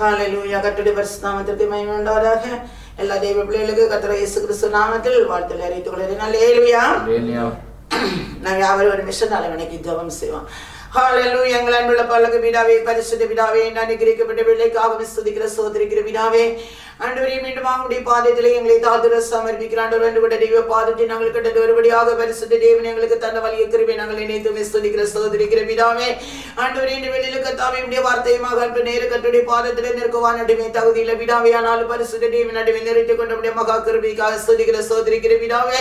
ஹல்லேலூயா. கர்த்தருடைய பரிசுத்த நாமத்திற்கு மகிமை உண்டாவதாக. எல்லா தெய்வ பிள்ளைகளுக்கு கர்த்தர் இயேசு கிறிஸ்து நாமத்தில் வாழ்த்துக்களை அறிவித்துக் கொள்கிறேன். ஹல்லேலூயா. நாங்கள் யாவரும் ஒரு மிஷன் தலைவனுக்கு ஜெபம் செய்வோம். ஹல்லேலூயா. எங்கள் அன்புள்ள பரலோக பிதாவே, பரிசுத்த பிதாவே, அனுக்கிரகிக்கப்பட்ட பிள்ளைக்காக ஸ்துதிக்கிற சோதரிக்கிற பிதாவே, ஆண்டவரே மீண்டும் உம்முடைய பாதத்திலே எங்களை தாழ்த்துற சமர்ப்பிக்கிறோம். ஆண்டவரே உம்முடைய தெய்வ பாதத்தை நாங்கள் கண்டது ஒருபடியாக பரிசுத்த தேவன் எங்களுக்கு தந்த வழியை கிருபை நாங்கள் நினைத்து ஸ்துதிக்கிற சோதரிக்கிற பிதாவே, ஆண்டவரே இந்த வேளையிலே கர்த்தாவே உம்முடைய வார்த்தையுமாக அன்பு நேர கர்த்தருடைய பாதத்திலே நிற்கவான் அடிமை தகுதியில்லை பிதாவே. ஆனாலும் பரிசுத்த தேவன் அடிமை நிறைத்துக் கொண்ட உம்முடைய மகா கிருபைக்காக ஸ்துதிக்கிற சோதரிக்கிற பிதாவே,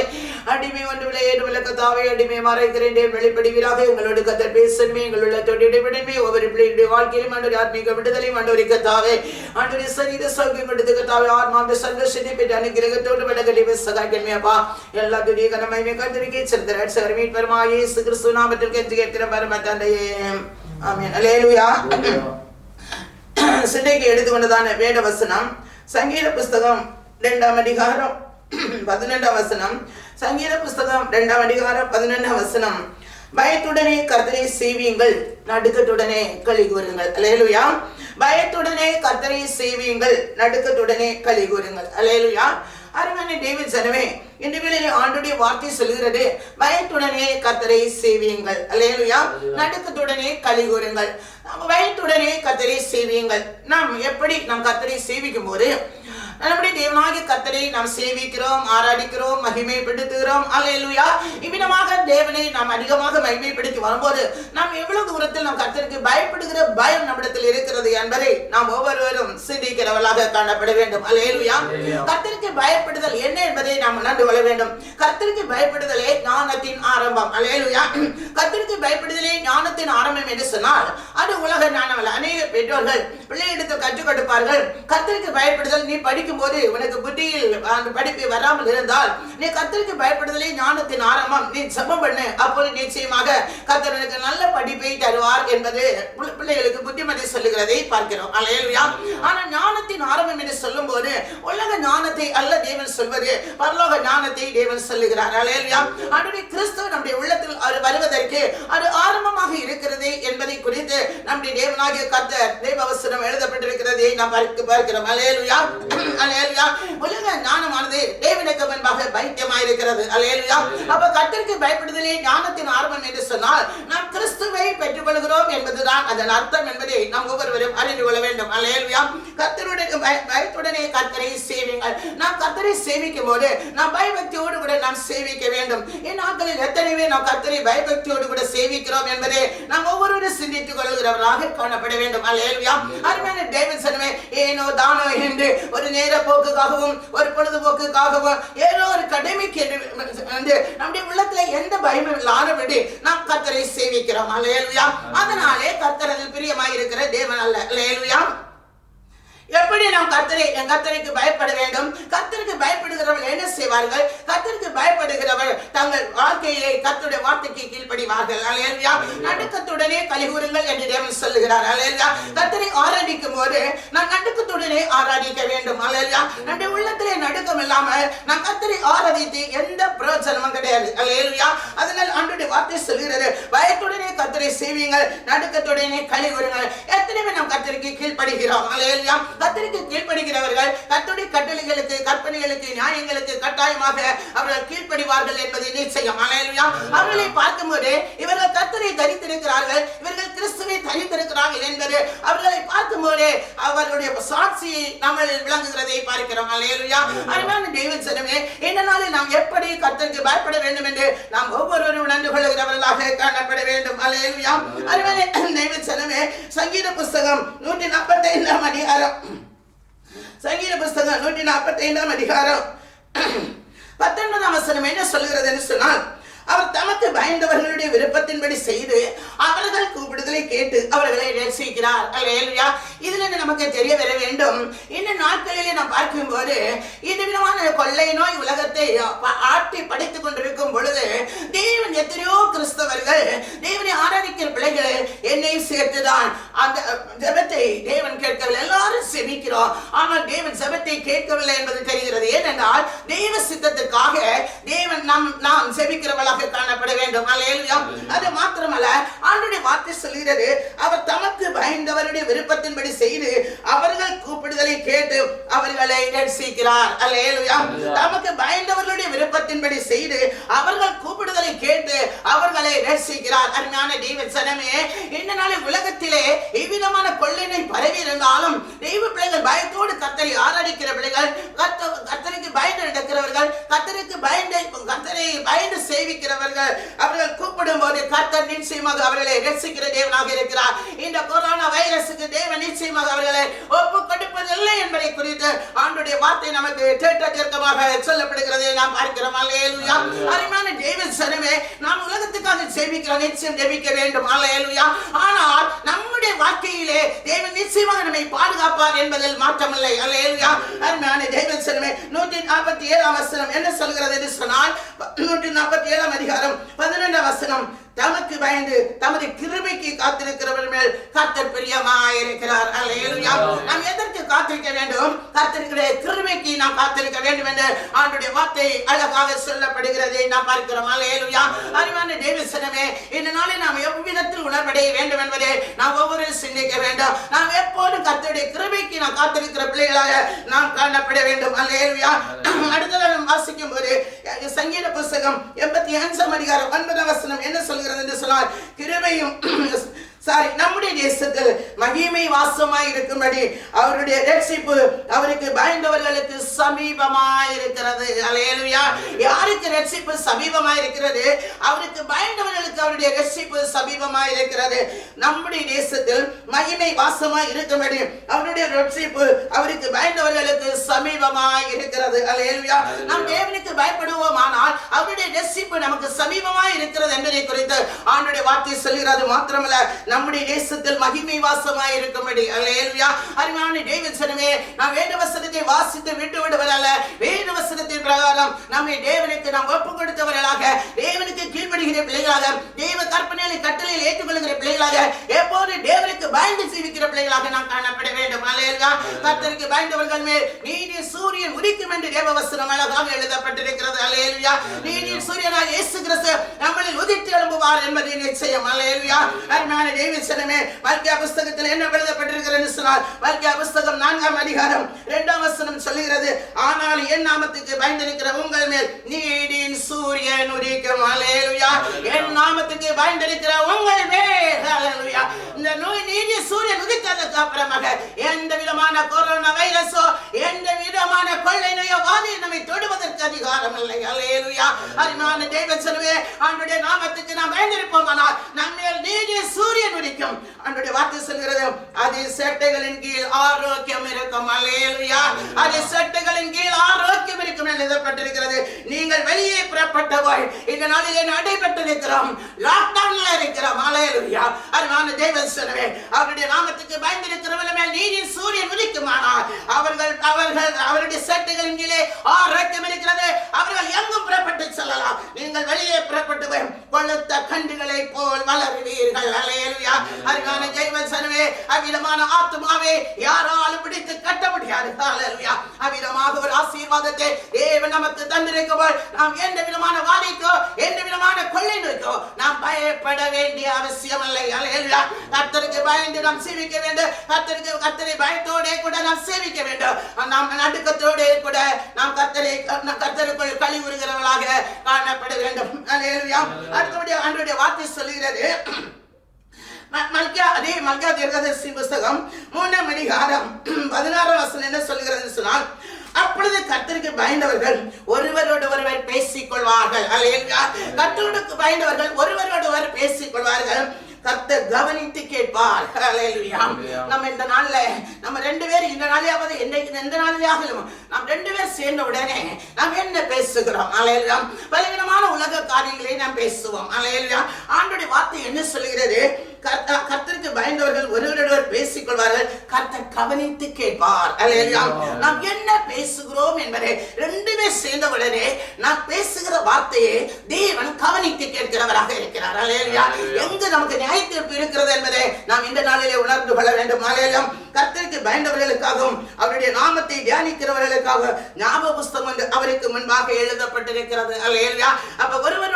அடிமை ஒன்று ஏழு கர்த்தாவே அடிமை மறைக்கிறேன் வெளிப்படுவீராக. எங்களோடு கர்த்தர் பேசணுமே, எங்களுடைய தொழிலுமே ஒவ்வொரு பிள்ளைகளுடைய வாழ்க்கையிலும் ஆண்டவரே ஆத்மீக விடுதலையும் ஆண்டவரே கர்த்தாவே, ஆண்டவரே சரீர சௌக்கியம் கொடுத்து கர்த்தாவே ஆத்மாவின் சந்தோஷத்தை பெற்று அனுகிரகத்தோடு விலகலிவே சகாய்க்கணுமே அப்பா. எல்லா துதிய கனமகிமை கர்த்தருக்கே செலுத்துகிறேன். சர்வீட் பெருமா இயேசு கிறிஸ்து நாமத்தில் கெஞ்சி கேட்கிற பரம தந்தையே, ஆமென். அல்லேலூயா. சிந்தைக்கு எடுத்துக்கொண்டதான வேத வசனம் சங்கீத புஸ்தகம் 2ஆம் அதிகாரம் 11ஆம் வசனம். சங்கீத புஸ்தகம் 2ஆம் அதிகாரம் 11ஆம் வசனம். பயத்துடனே கர்த்தரை சேவியுங்கள், நடுக்கத்துடனே களி கூறுங்கள். அல்லேலூயா. பயத்துடனே கர்த்தரை சேவியுங்கள், நடுக்கத்துடனே களி கூறுங்கள். அல்லேலூயா. அருமையான தேவ ஜனமே, இந்த வேளையிலே ஆண்டவருடைய வார்த்தை சொல்கிறது, பயத்துடனே கர்த்தரை சேவியுங்கள். அல்லேலூயா. நடுக்கத்துடனே களி கூறுங்கள். பயத்துடனே கர்த்தரை சேவியுங்கள். நாம் எப்படி நாம் கர்த்தரை சேவிக்கும் போது நம்முடைய தேவனாகிய கர்த்தரை நாம் சேவிக்கிறோம், ஆராதிக்கிறோம், மகிமைப்படுத்துகிறோம். அல்லேலூயா. இவ்விதமாக தேவனை நாம் அதிகமாக மகிமைப்படுத்தி வரும்போது நாம் எவ்வளவு தூரத்தில் நாம் கர்த்தருக்கு பயப்படுகிற பயம் நம்மிடத்தில் இருக்கிறது என்பதை நாம் ஒவ்வொருவரும் சிந்திக்கிறவர்களாக காணப்பட வேண்டும். அல்லேலூயா. கர்த்தருக்கு பயப்படுதல் என்ன என்பதை நாம் உணர்ந்து கொள்ள வேண்டும். கர்த்தருக்கு பயப்படுதலே ஞானத்தின் ஆரம்பம். அல்லேலூயா. கர்த்தருக்கு பயப்படுதலே ஞானத்தின் ஆரம்பம் என்று சொன்னால் அது உலக ஞானம் அல்ல. அநேக பெற்றோர்கள் பிள்ளைகளிடத்தில் கற்றுக் கொடுப்பார்கள், கர்த்தருக்கு பயப்படுதல் நீ படிக்கும் போது உனக்கு புத்தியில் அந்த படிப்பு வராமல் இருந்தால் நீ கர்த்தருக்கு பயப்படுதலே ஞானத்தின் ஆரம்பம், நீ ஜெபம் பண்ணு, அப்போது நிச்சயமாக கர்த்தர் உனக்கு நல்ல படிப்பை தருவார் என்பது பிள்ளைகளுக்கு புத்திமதி சொல்லுகிறதை பார்க்கிறோம். அல்லேலூயா. ஆனால் ஞானத்தின் ஆரம்பம் என்று சொல்லும் போது உலக ஞானத்தை அல்ல தேவன் சொல்வது, பரலோக ஞானத்தை தேவன் சொல்லுகிறார். அல்லேலூயா. ஆண்டவரே கிறிஸ்து நம்முடைய உள்ளத்தில் வருவதற்கு அது ஆரம்பமாக இருக்கிறது என்பதை குறித்து நம்முடைய தேவனாகிய கர்த்தர் தேவவசனம் எழுதப்பட்டிருக்கிறதை நாம் பார்க்கிறோம். அல்லேலூயா. அல்லேலூயா. உலக ஞானமானது தேவனுக்கு முன்பாக பைத்தியமாயிருக்கிறது. அல்லேலூயா. அப்ப கர்த்தருக்கு பயப்படுதலே ஞானத்தின் ஆரம்பம் என்று சொன்னால் நாம் கிறிஸ்துவை பெற்றுக் கொள்கிறோம் என்பதுதான் அதன் அர்த்தம் என்பதை நாம் ஒவ்வொருவரும் அறிந்து கொள்ள வேண்டும். அல்லேலூயா. கர்த்தருடைய பயத்துடனே கர்த்தரை சேவியுங்கள். நாம் கர்த்தரை சேவிக்கும் போது நாம் பயபக்தியோடு கூட நாம் சேவிக்க வேண்டும். இந்நாட்களில் எத்தனை பேர் நாம் கர்த்தரை பயபக்தியோடு கூட சேவிக்கிறோம் என்பதை நாம் ஒவ்வொருவரும் சிந்தித்துக் கொள்கிறவராக காணப்பட வேண்டும். அல்லேலூயா. அருமையான தேவசனமே, ஏனோ தானோ என்று ஒரு நேர போக்குக்காகவும் ஒரு பொழுதுபோக்குக்காகவும் ஏதோ ஒரு கடமைக்கு நம்முடைய உள்ளத்துல எந்த பயமும் இல்லாதபடி நாம் கர்த்தரை சேவிக்கிறோம். அல்லேலூயா. அதனாலே கர்த்தர் அதில் பிரியமாயிருக்கிற தேவன் அல்ல. அல்லேலூயா. எப்படி நாம் கர்த்தருக்கு பயப்பட வேண்டும்? கர்த்தருக்கு பயப்படுகிறவர்கள் என்ன செய்வார்கள்? கர்த்தருக்கு பயப்படுகிறவர் தங்கள் வாழ்க்கையிலே கர்த்தருடைய வார்த்தைக்கு கீழ்ப்படிவார்கள். அல்லேலூயா. நடுக்கத்துடனே களிகூறுங்கள் என்று தேவன் சொல்லுகிறார். அல்லேலூயா. கர்த்தரை ஆராதிக்கும் போது நாம் நடுக்கத்துடனே ஆராதிக்க வேண்டும். அல்லேலூயா. நம்முடைய உள்ளத்திலே நடுக்கம் இல்லாமல் நாம் கர்த்தரை ஆராதித்து எந்த பிரயோஜனமும் கிடையாது. அல்லேலூயா. அதனால் ஆண்டவருடைய வார்த்தை சொல்கிறது, பயத்துடனே கர்த்தரை சேவியுங்கள், நடுக்கத்துடனே களிகூறுங்கள். எத்தனை பேர் நாம் கர்த்தருக்கு கீழ்ப்படுகிறோம்? அல்லேலூயா. கர்த்தருக்கு கீழ்ப்படுகிறவர்கள் கர்த்தருடைய கட்டளைகளுக்கு, கற்பனைகளுக்கு, நியாயங்களுக்கு கட்டாயமாக அவர்கள் கீழ்ப்படிவார்கள் என்பது நிச்சயம். அல்லேலூயா. அவர்களை பார்க்கும்போது இவர்கள் கர்த்தரை தரித்திருக்கிறார்கள், இவர்கள் கிறிஸ்துவை தரித்திருக்கிறார்கள் என்பது அவர்களை பார்க்கும்போது அவர்களுடைய சாட்சியை நம்ம விளங்குகிறதை பார்க்கிறோம். அல்லேலூயா. அருமையான தேவசனமே, இந்த நாளில் நாம் எப்படி கர்த்தருக்கு பயப்பட வேண்டும் என்று நாம் ஒவ்வொருவரும் உணர்ந்து கொள்கிறவர்களாக காணப்பட வேண்டும். அல்லேலூயா. அருமையான தேவசனமே, சங்கீத புஸ்தகம் 145ஆம் அதிகாரம், சங்கீத புஸ்தகம் 145ஆம் அதிகாரம் 19ஆம் வசனம் என்ன சொல்கிறது என்று சொன்னால், அவர் தமக்கு பயந்தவர்களுடைய விருப்பத்தின்படி செய்து அவர்கள் கூப்பிடுதலை கேட்டு அவர்களை ரட்சிக்கிறார். அல்லேலூயா. இதுல நமக்கு தெரிய வர வேண்டும், இந்த நாட்களிலே நாம் பார்க்கும் போது இந்த விதமான கொள்ளை நோய் உலகத்தை ஆட்டி படித்துக் கொண்டிருக்கும் பொழுது தேவன் எத்தனையோ கிறிஸ்தவர்கள் தேவனை ஆராதிக்கிற பிள்ளைகள் என்னை சேர்த்துதான் அந்த ஜெபத்தை தேவன் கேட்கவில்லை. எல்லாரும் செபிக்கிறோம், ஆனால் தேவன் ஜெபத்தை கேட்கவில்லை என்பது தெரிகிறது. ஏனென்றால் தேவ சித்தத்துக்காக தேவன் நாம் நாம் செபிக்கிறவர்களாக காணப்பட வேண்டும். அல்லேலூயா. அது மாத்திரமல்ல, ஆண்டவருடைய வார்த்தை சொல்கிறது, அவர் தமக்கு பயந்தவருடைய விருப்பத்தின்படி செய்து அவர்கள் கூப்பிடுதலை கேட்டு அவர்களை ரட்சிக்கிறார். அல்லேலூயா. தமக்கு பயந்தவர்களுடைய விருப்பத்தின்படி செய்து அவர்கள் கூப்பிடுதலை கேட்டு அவர்களை ரட்சிக்கிறார். அருமையான தெய்வ ஜனமே, இந்த நாளில் உலகத்திலே இவ்விதமான கொள்ளையை பரவி இருந்தாலும் தெய்வ பிள்ளைகள் பயத்தோடு கர்த்தரை ஆராதிக்கிற பிள்ளைகள், கர்த்தருக்கு பயந்து நடக்கிறவர்கள், கர்த்தரை பயந்து சேவிக்கிறவர்கள், அவர்கள் கூப்பிடும் போது கர்த்தர் நிச்சயமாக அவர்களை ரட்சிக்கிற தேவனாக இருக்கிறார். இந்த கொரோனா வைரஸுக்கு தேவன் நிச்சயமாக அவர்களை ஒப்பு கொடுப்பதில்லை என்பதை குறித்து ஆண்டவருடைய வார்த்தை நமக்கு திட்டமாக சொல்லப்படுகிறது நாம் பார்க்கிறோம். அல்லேலூயா. அருமையான தெய்வ ஜனமே, நாம் உலகத்துக்காக சேவிக்கிறோம், நிச்சயம் ஜெபிக்க வேண்டும். அல்லேலூயா. ஆனால் நம்முடைய வாழ்க்கையிலே தேவன் நிச்சயமாக நம்மை பாதுகாப்பார் என்பதில் மாற்றமில்லை. அல்லேலூயா. அருமையான தெய்வ ஜனமே, 147 வசனம் என்ன சொல்கிறது என்று சொன்னால், 147 அதிகாரம் 12 வசனம், தமக்கு பயந்து தமது கிருபைக்கு காத்திருக்கிறவர் மேல் கர்த்தர் பிரியமாயிருக்கிறார். அல்லேலூயா. நாம் எதற்கு காத்திருக்க வேண்டும்? கர்த்தருடைய கிருபைக்கு நாம் காத்திருக்க வேண்டும் என்று ஆண்டவருடைய வார்த்தை அழகாக சொல்லப்படுகிறது நாம் பார்க்கிறோம். அல்லேலூயா. அருமையான தேவ ஜனமே, இந்த நாளில் நாம் எவ்விதத்தில் உணர்வடைய வேண்டும் என்பதை நாம் ஒவ்வொரு சிந்திக்க வேண்டும். நாம் எப்போதும் கர்த்தருடைய கிருபைக்கு நாம் காத்திருக்கிற பிள்ளைகளாக நாம் காணப்பட வேண்டும். அல்லேலூயா. அடுத்ததாக நாம் வாசிக்கும் போது சங்கீத புஸ்தகம் 85 அதிகாரம் 9 வசனம் என்ன சொல்கிறது என்று சொன்னால், கிருபையும் நம்முடைய தேசத்தில் மகிமை வாசமாய் இருக்கும்படி அவருடைய ரட்சிப்பு அவருக்கு பயந்தவர்களுக்கு சமீபமாய் இருக்கிறது. அல்லேலூயா. யாருக்கு ரட்சிப்பு சமீபமாய் இருக்கிறது? அவருக்கு பயந்தவர்களுக்கு அவருடைய ரட்சிப்பு சமீபமாய் இருக்கிறது. நம்முடைய தேசத்தில் மகிமை வாசமாய் இருக்கும்படி அவருடைய ரட்சிப்பு அவருக்கு பயந்தவர்களுக்கு சமீபமாய் இருக்கிறது. அல்லேலூயா. நாம் தேவனுக்கு பயப்படுவோமானால் அவருடைய ரட்சிப்பு நமக்கு சமீபமாய் இருக்கிறது என்பதை குறித்து ஆண்டவருடைய வார்த்தை சொல்கிறது. மாத்திரமல்ல, நம்முடைய தேசத்தில் மகிமை வாசமாய் இருக்கும்படி. அல்லேலூயா. அருமையான தெய்வ ஜனமே, நாம் வேத வசனத்தை வாசித்து விட்டு விடுவதல்ல, வேத வசனத்தின் பிரகாரம் நம்மை தேவனுக்கு நாம் ஒப்பு கொடுத்தவர்களாக, தேவனுக்கு கீழ்ப்படுகிற பிள்ளைகளாக, தேவ கற்பனைகளை கட்டளையில் ஏற்றுக்கொள்கிற பிள்ளைகளாக, எப்போது தேவனுக்கு பயந்து ஜீவிக்கிற பிள்ளைகளாக நாம் காணப்பட வேண்டும். அல்லேலூயா. கர்த்தருக்கு பயந்தவர்கள் மேல் நீதி சூரியன் உதிக்கும் என்று தேவ வசனம் அழகாக எழுதப்பட்டிருக்கிறது. அல்லேலூயா. நீதியின் சூரியனாக இயேசு கிறிஸ்து நம்மளில் உதித்து எழும்புவார் என்பது நிச்சயம். அல்லேலூயா. அருமையான தெய்வ ஜனமே, மல்கியா புஸ்தகத்தில் என்ன எழுதப்பட்டிருக்கிறது சொன்னால், மல்கியா புஸ்தகம் 4 அதிகாரம் 2 வசனம் சொல்லுகிறது, ஆனால் என் நாமத்துக்கு பயந்திருக்கிற உங்கள் மேல் நீதியின் சூரியன் உதிக்கும். அல்லேலூயா. என் நாமத்துக்கு பயந்திருக்கிற உங்கள் மேல், அல்லேலூயா, இந்த நீதி சூரியன் உதித்ததற்கு அப்புறமாக எந்த விதமான கொரோனா வைரஸோ எந்த விதமான கொள்ளை நோயோ வாதி நம்மை தொடுவதற்கு அதிகாரம் இல்லை. அல்லேலூயா. அருமையான தேவ ஜனமே, ஆண்டவருடைய நாமத்துக்கு நாம் பயந்திருப்போமானால் நம்மேல் நீதி சூரியன் உதிக்கும். ஆண்டவருடைய வார்த்தை சொல்கிறது, அது செட்டைகளின் கீழ் ஆரோக்கியம் இருக்கும். அல்லேலூயா. அது செட்டைகளின் கீழ் ஆரோக்கியம் இருக்கும் என்று எழுதப்பட்டிருக்கிறது. நீங்கள் வெளியே புறப்பட்டவர்கள் இந்த நாளிலே நடைபெற்றிருக்கிறோம், லாக்டவுன்ல இருக்கிறோம். அல்லேலூயா. அருமையான தேவ ஜனமே, அவருடைய நாமத்துக்கு பயந்திருக்கிறவர்கள் மேல் நீதியின் சூரியன் உதிக்குமானால் அவருடைய செட்டைகளின் கீழே ஆரோக்கியம் இருக்கிறது. அவர்கள் எங்கும் புறப்பட்டு செல்லலாம். நீங்கள் வெளியே புறப்பட்டு கொளுத்த கண்டுகளை போல் வளருவீர்கள். அல்லேலூயா. அருமையான தெய்வ ஜனமே, அவ்விதமான ஆத்துமாவை யாராலும் பிடித்து கட்ட முடியாது. அல்லேலூயா. அவ்விதமாக ஒரு ஆசீர்வாதத்தை தேவன் நமக்கு தந்திருக்கவர் நாம் எந்த விதமான வாதிக்கோ எந்த விதமான கொள்ளை நோய்க்கோ நாம் பயப்பட வேண்டிய அவசியம் இல்லை. அல்லேலூயா. கர்த்தருக்கு பயந்து நாம் சேவிக்க வேண்டும். கர்த்தரை பயத்தோட கூட நாம் சேவிக்க வேண்டும். நாம் நடுக்கத்தோட கூட நாம் கர்த்தருக்குள் களி உறுகிறவர்களாக காணப்பட வேண்டும். அல்லேலூயா. அடுத்தபடியாக ஆண்டவருடைய வார்த்தை சொல்கிறது, மல்கியா தீர்க்கதரிசி புஸ்தகம் 3 அதிகாரம் 16 வசனம் என்ன சொல்கிறது சொன்னால், அப்பொழுது கர்த்தருக்கு பயந்தவர்கள் ஒருவரோடு ஒருவர் பேசிக் கொள்வார்கள். அல்லேலூயா. கர்த்தருக்கு பயந்தவர்கள் ஒருவரோடு ஒருவர் பேசிக் கொள்வார்கள். கர்த்தர் கவனித்து கேட்பார். அல்லேலூயா. நம்ம இந்த நாள்ல நம்ம 2 பேர் இந்த நாளையாவது எந்த நாளையாகலும் நாம் 2 பேர் சேர்ந்த உடனே நாம் என்ன பேசுகிறோம்? அல்லேலூயா. பலவிதமான உலக காரியங்களை நாம் பேசுவோம். அல்லேலூயா. ஆண்டவருடைய வார்த்தை என்ன சொல்கிறது? கர்த்தருக்கு பயந்தவர்கள் ஒருவரோடு பேசிக் கொள்வார்கள். கர்த்தர் கவனித்து கேட்பார். அல்லேலூயா. நாம் என்ன பேசுகிறோம் என்பதை 2 பேர் சேர்ந்த உடனே நாம் பேசுகிற வார்த்தையை தேவன் கவனித்து கேட்கிறவராக இருக்கிறார். அல்லேலூயா. எங்கு நமக்கு நியாயத்தீர்ப்பு இருக்கிறது என்பதை நாம் இந்த நாளிலே உணர்ந்து கொள்ள வேண்டும். அல்லேலூயா. கர்த்தருக்கு பயந்தவர்களுக்காகவும் அவருடைய நாமத்தை தியானிக்கிறவர்களுக்காக ஞாபக புஸ்தகம் அவருக்கு முன்பாக எழுதப்பட்டிருக்கிறது. அல்லேலூயா. அப்ப ஒருவர்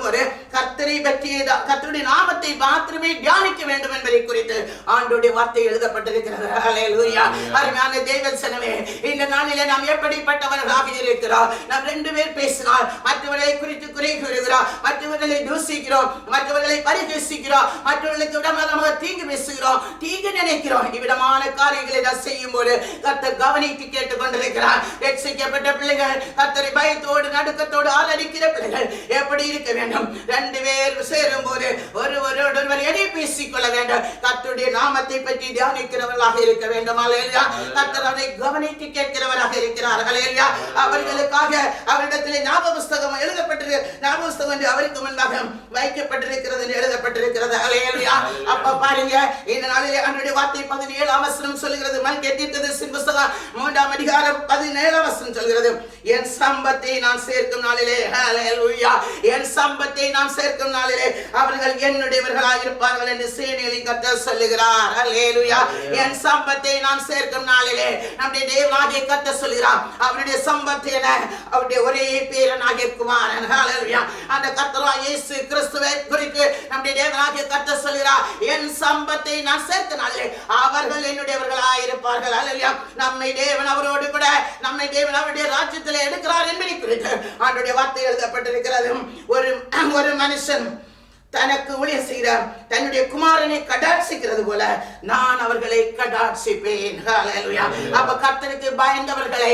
போது கர்த்தரை பற்றிய கர்த்தருடைய நாமத்தை மாத்திரமே தியானிக்க வேண்டும் என்பதை குறித்து ஆண்டவருடைய வார்த்தை எழுதப்பட்டிருக்கிறது. ஹல்லேலூயா. அருமையான தேவசனமே, இந்த நாளிலே நாம் எப்படிப்பட்டவர்களாக இருக்கிறோம்? நாம் 2 பேர் பேசினால் மற்றவர்களை குறித்து குறை கூறுகிறோம், மற்றவர்களை தூசிக்கிறோம், மற்றவர்களை பரிதேசிக்கிறோம், மற்றவர்களுக்கு விடமாக தீங்கு பேசுகிறோம், தீங்கு நினைக்கிறோம். இவ்விதமான காரியங்களை நாம் செய்யும் போது கர்த்தர் கவனித்து கேட்டுக் கொண்டிருக்கிறார். ரட்சிக்கப்பட்ட பிள்ளைகள், கர்த்தரை பயத்தோடு நடுக்கத்தோடு ஆராதிக்கிற பிள்ளைகள் எப்படி இருக்க வேண்டும்? 2 பேர் சேரும் போது ஒருவரோடொருவர் எதை பேசிக் கொள்ள வேண்டும்? கர்த்தருடைய நாமத்தை பற்றி தியானிக்கிறவர்களாக இருக்க வேண்டும். அல்லேலூயா. கர்த்தர் அதை கவனித்து கேட்கிறவராக இருக்கிறார். அல்லேலூயா. அவர்களுக்காக அவரிடத்திலே ஞாபக புஸ்தகம் எழுதப்பட்டிருக்கிறது. ஞாபக புஸ்தகம் என்று அவருக்கு முன்பாக வைக்கப்பட்டிருக்கிறது என்று எழுதப்பட்டிருக்கிறது. அல்லேலூயா. அப்ப பாருங்க, இந்த நாளிலே ஆண்டவருடைய வார்த்தை 17ஆம் வசனம் சொல்கிறது. மல்கியா தீர்க்கதரிசியின் புஸ்தகம் 3ஆம் அதிகாரம் 17ஆம் வசனம் சொல்கிறது, என் சம்பத்தை நான் சேர்க்கும் நாளிலே, ஹல்லேலூயா, என் சம்பத்தை நான் சேர்க்கும் நாளிலே அவர்கள் என்னுடையவர்களாக இருப்பார்கள் என்று சேனைகளின் கர்த்தர் சொல்லுகிறார். ஹல்லேலூயா. என் சம்பத்தை நான் சேர்க்கும் நாளிலே நம்முடைய தேவனாகிய கர்த்தர் சொல்கிறார். அவருடைய சம்பத்து என அவருடைய ஒரே பேரனாகிய குமாரன். ஹல்லேலூயா. அந்த கர்த்தராகிய இயேசு கிறிஸ்துவை குறித்து நம்முடைய தேவனாகிய கர்த்தர் சொல்கிறார், என் சம்பத்தை நான் சேர்த்த நாளிலே அவர்கள் என்னுடையவர்களாக இருப்பார்கள். ஹல்லேலூயா. நம்மை தேவன் அவரோடு கூட நம்மை தேவன் அவருடைய ராஜ்யத்தில் எடுக்கிறார் என்பதை குறித்து ஆண்டவருடைய வார்த்தை எழுதப்பட்டிருக்கிறது. ஒரு மனுஷன் தனக்கு ஊழியம் செய்கிறார், தன்னுடைய குமாரனை கடாட்சிக்கிறது போல நான் அவர்களை கடாட்சிப்பேன். ஹல்லேலூயா. அப்ப கர்த்தருக்கு பயந்தவர்களை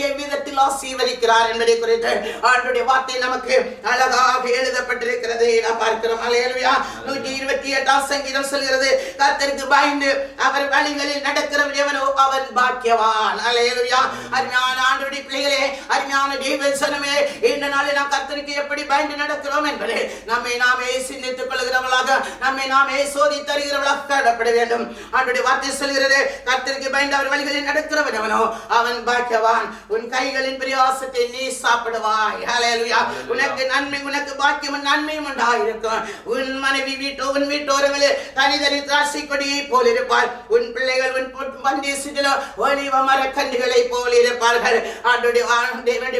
எவ்விதத்தில் ஆசீர்வதிக்கிறார் என்பதை குறித்து ஆண்டவருடைய வார்த்தை நமக்கு அழகாக எழுதப்பட்டிருக்கிறது. நாம் பார்க்கிறோம். ஹல்லேலூயா. 128ஆம் சங்கீதம் சொல்கிறது, கர்த்தருக்கு பயந்து அவர் வழிகளில் நடக்கிறவன் எவனோ அவன் பாக்கியவான். ஹல்லேலூயா. அருமையான ஆண்டவருடைய பிள்ளைகளே, அருமையான தேவசனமே, இந்த நாளில் நாம் கர்த்தருக்கு எப்படி பயந்து நடக்கிறோம் என்பதை நம்மை நாமே சிந்தித்துக் கொள்கிறவர்களாக, நம்மை நாமே சோதித்து அறிகிறவர்களாக காணப்பட வேண்டும். ஆண்டவருடைய வார்த்தை சொல்கிறது, கர்த்தருக்கு பயந்து அவர் வழிகளில் நடக்கிறவன் எவனோ அவன் பாக்கியவான். உன் கைகளின் பிரயாசத்தை நீ சாப்பிடுவாய். ஹல்லேலூயா. உனக்கு நன்மை, உனக்கு பாக்கியமும் நன்மையும் உண்டாயிருக்கும். உன் மனைவி உன் வீட்டோரங்களே தனிதனி திராட்சை கொடியை போல் இருப்பாள். உன் பிள்ளைகள் உன் பந்தேசிலோ ஒலிவ மர கன்றுகளை போல் இருப்பார்கள். ஆண்டவருடைய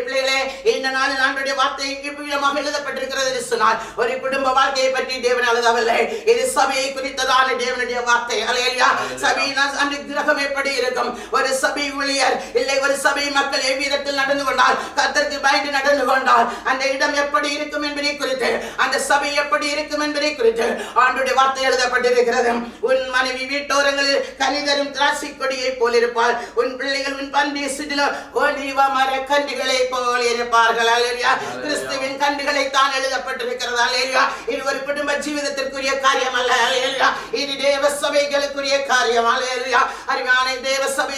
பிள்ளைகளே, இந்த நாளில் ஆண்டவருடைய வார்த்தை இவ்விதமாக எழுதப்பட்டிருக்கிறது என்று சொன்னால், ஒரு குடும்ப வாழ்க்கையை பற்றி தேவன் எழுதவில்லை. இது சபையை குறித்ததான தேவனுடைய வார்த்தை. ஹல்லேலூயா. சபையின் அனுக்கிரகம் எப்படி இருக்கும்? ஒரு சபை ஊழியர் இல்லை, ஒரு சபை மக்கள் எவ்விதத்தில் நடந்து கொண்டால், கர்த்தருக்கு பயந்து நடந்து கொண்டால் அந்த இடம் எப்படி இருக்கும் என்பதை குறித்து, அந்த சபை எப்படி இருக்கும் என்பதை குறித்து ஆண்டவருடைய வார்த்தை எழுதப்பட்டிருக்கிறது. உன் மனைவி வீட்டோரங்களில் கனிதரும் திராட்சை கொடியை போல் இருப்பாள். உன் பிள்ளைகள் உன் பந்தேசிலோ ஒலிவ மர கன்றுகளை போல் இருப்பார்கள். ஹல்லேலூயா. கிறிஸ்துவின் கன்றுகளை தான் எழுதப்பட்டிருக்கிறது. ஹல்லேலூயா. இது ஒரு குடும்ப ஜீவிதத்திற்குரிய காரியம் அல்ல. ஹல்லேலூயா. இது தேவ சபைகளுக்குரிய காரியம். ஹல்லேலூயா. அருமையான தேவ சபை,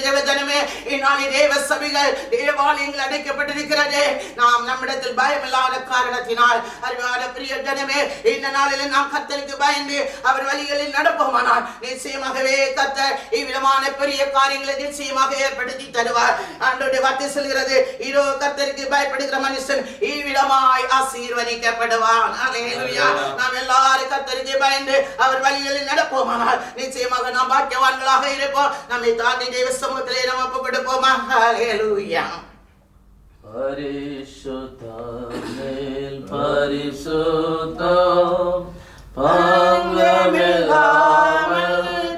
தேவ ஜனமே, இந்நாளி தேவ சபைகள் தேவாலயங்கள் அடைக்கப்பட்டிருக்கிறது. நாம் நம்மிடத்தில் பயம் இல்லாத காரணத்தினால், அருமையான பிரிய ஜனமே, இந்த நாளில் நாம் கர்த்தருக்கு பயந்து அவர் வழிகளில் நடப்போமானால் நிச்சயமாகவே கர்த்தர் இவ்விதமான பெரிய காரியங்களை நிச்சயமாக ஏற்படுத்தி தருவார். ஆண்டவருடைய வார்த்தை சொல்கிறது, இதோ கர்த்தருக்கு பயப்படுகிற மனுஷன் இவ்விதமாய் ஆசீர்வதிக்கப்படுவான். ஹல்லேலூயா. நாம் எல்லாரும் கர்த்தருக்கு பயந்து அவர் வழிகளில் நடப்போமானால் நிச்சயமாக நாம் பாக்கியவான்களாக இருப்போம். நம்மை தாண்டி தேவ சமூகத்திலே நாம் ஒப்புக் கொடுப்போமா? ஹல்லேலூயா. பரிசுத்தம் மேல் பரிசுத்தம் பங்கமில்லாமல்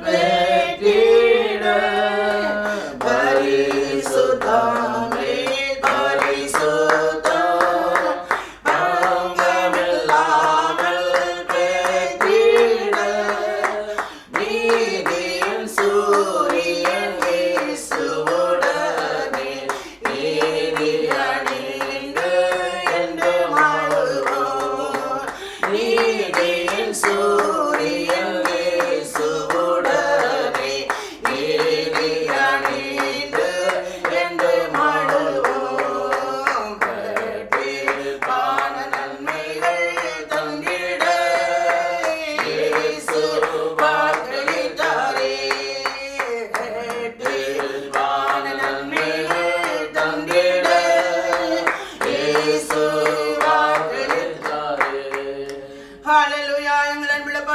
பெற்றிட, பரிசுத்தம் மேல் பரிசுத்தம் பங்கமில்லாமல் பெற்றிட, நீதியின் சூரியன் இயேசுவுடனே நீதி அணிந்து என்று வாழ்வோம்.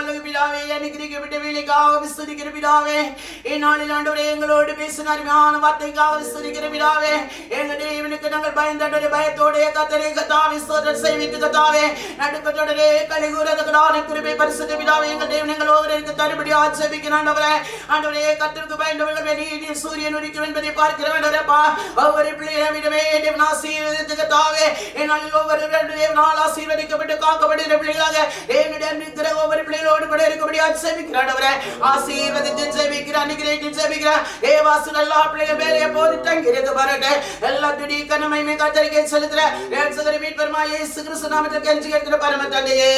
பரலோக பிதாவே, அனுக்கிரகிக்கப்பட்ட வேலைக்காக விசுவாசிக்கிற பிதாவே, இந்நாளில் ஆண்டவரே எங்களோடு பேசின அருமையான வார்த்தைக்காக விசுவாசிக்கிற பிதாவே, எங்கள் தேவனுக்கு நாங்கள் பயந்தோடு பயத்தோடு கர்த்தரே கர்த்தாவே ஸ்தோத்திரம் செய்வித்து கர்த்தாவே நடுக்கத்தோடே கலிகூரதகடான கிருபை பரிசுத்த பிதாவே, எங்கள் தேவன் எங்கள் ஒவ்வொருவருக்கு தருபடி ஆட்சேபிக்கிறான் ஆண்டவரே. ஆண்டவரே கர்த்தருக்கு பயந்தவர்கள் வெளியே சூரியன் உதிக்கும் என்பதை பார்க்கிற வேண்டவரப்பா. ஒவ்வொரு பிள்ளைகளை விடவே தேவன் ஆசீர்வதித்து கர்த்தாவே, என்னால் ஒவ்வொரு தேவனால் ஆசீர்வதிக்கப்பட்டு காக்கப்படுகிற பிள்ளைகளாக என்னுடைய அனுக்கிற ஒவ்வொரு பிள்ளைகளோடு கூட இருக்கபடி ஆட்சேபிக்கிறான் ஆண்டவரே. ஆசீர்வதித்து ஜெபிக்கிறான், அனுக்கிரகித்து ஜெபிக்கிறான். ஏவாசு எல்லா பிள்ளைகள் மேலே எப்போது தங்கி இருக்க பாருங்க. எல்லா துடி கனமையுமே கர்த்தருக்கே செலுத்துற ரட்சகர் மீட்பருமாய் இயேசு கிறிஸ்து நாமத்தில் கெஞ்சி கேட்கிற பரம தந்தையே,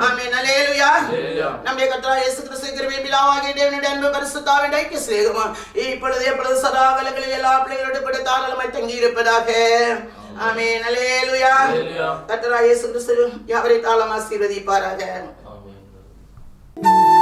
ஆமென். அல்லேலூயா. நம்முடைய கர்த்தராகிய இயேசு கிறிஸ்துவின் கிருபையும் பிதாவாகிய தேவனுடைய அன்பும் பரிசுத்த ஆவியின் ஐக்கிய சிநேகமும் இப்பொழுது எப்பொழுது சதா காலங்களில் எல்லா பிள்ளைகளோடு கூட தாராளமாய் தங்கி இருப்பதாக. ஆமென். அல்லேலூயா. கர்த்தராகிய இயேசு கிறிஸ்து யாவரையும் தாராளமாக ஆசீர்வதிப்பாராக. ஆமென்.